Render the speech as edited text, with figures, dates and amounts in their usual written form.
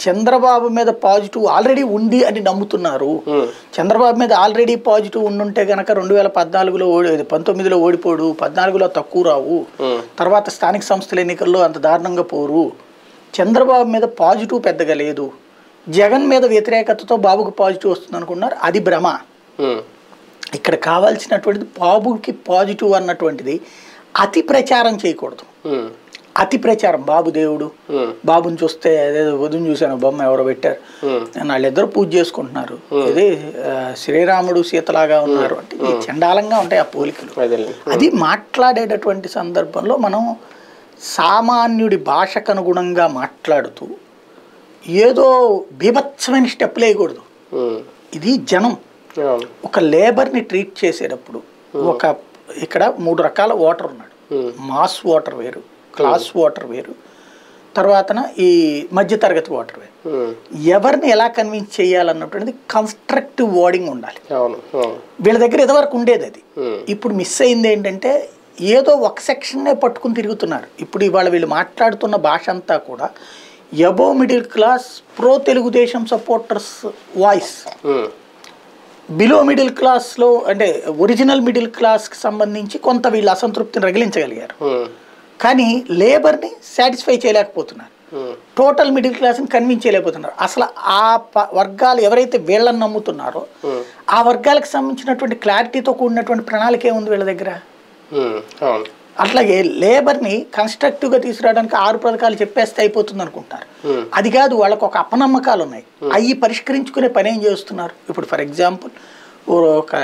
చంద్రబాబు మీద positive already ఉంది అని నమ్ముతున్నారు. చంద్రబాబు మీద ఆల్రెడీ పాజిటివ్ ఉండుంటే గనక 2014లో 19లో ఓడిపోడు, 14లో తక్కువ రావు, తర్వాత స్థానిక సంస్థల ఎన్నికల్లో అంత దారుణంగా పోరు. చంద్రబాబు మీద పాజిటివ్ పెద్దగా లేదు, జగన్ మీద వ్యతిరేకతతో బాబుకి పాజిటివ్ వస్తుంది అనుకున్నారు. అది భ్రమ. ఇక్కడ కావాల్సినటువంటిది బాబుకి పాజిటివ్ అన్నటువంటిది అతి ప్రచారం చేయకూడదు. అతి ప్రచారం బాబు దేవుడు, బాబుని చూస్తే అదేదో వధుని చూశాను బొమ్మ ఎవరో పెట్టారు, వాళ్ళిద్దరు పూజ చేసుకుంటున్నారు, ఇది శ్రీరాముడు సీతలాగా ఉన్నారు అంటే ఈ చండాలంగా ఉంటాయి ఆ పోలికలు. అది మాట్లాడేటటువంటి సందర్భంలో మనం సామాన్యుడి భాషకు అనుగుణంగా మాట్లాడుతూ ఏదో బీభత్సమైన స్టెప్లు వేయకూడదు. ఇది జనం ఒక లేబర్ని ట్రీట్ చేసేటప్పుడు ఇక్కడ 3 రకాల ఓటర్ ఉన్నాడు. మాస్ ఓటర్ వేరు, క్లాస్ ఓటర్ వేరు, తర్వాత ఈ మధ్యతరగతి ఓటర్ వేరు. ఎవరిని ఎలా కన్విన్స్ చేయాలన్నటువంటిది కన్స్ట్రక్టివ్ వర్డింగ్ ఉండాలి. వీళ్ళ దగ్గర ఇదివరకు ఉండేది అది. ఇప్పుడు మిస్ అయింది ఏంటంటే ఏదో ఒక సెక్షన్నే పట్టుకుని తిరుగుతున్నారు. ఇప్పుడు ఇవాళ వీళ్ళు మాట్లాడుతున్న భాష అంతా కూడా above middle class pro Telugu Desam supporters voice, below middle క్లాస్లో అంటే ఒరిజినల్ మిడిల్ క్లాస్కి సంబంధించి కొంత వీళ్ళు అసంతృప్తిని రగిలించగలిగారు, కానీ లేబర్ని సాటిస్ఫై చేయలేకపోతున్నారు, టోటల్ మిడిల్ క్లాస్ని కన్విన్స్ చేయలేకపోతున్నారు. అసలు ఆ వర్గాలు ఎవరైతే వీళ్ళని నమ్ముతున్నారో ఆ వర్గాలకు సంబంధించినటువంటి క్లారిటీతో కూడినటువంటి ప్రణాళిక ఏముంది వీళ్ళ దగ్గర. అట్లాగే లేబర్ని కన్స్ట్రక్టివ్గా తీసుకురావడానికి 6 పథకాలు చెప్పేస్తే అయిపోతుంది అనుకుంటున్నారు. అది కాదు, వాళ్ళకు ఒక అపనమ్మకాలు ఉన్నాయి, అవి పరిష్కరించుకునే పని ఏం చేస్తున్నారు. ఇప్పుడు ఫర్ ఎగ్జాంపుల్ ఒక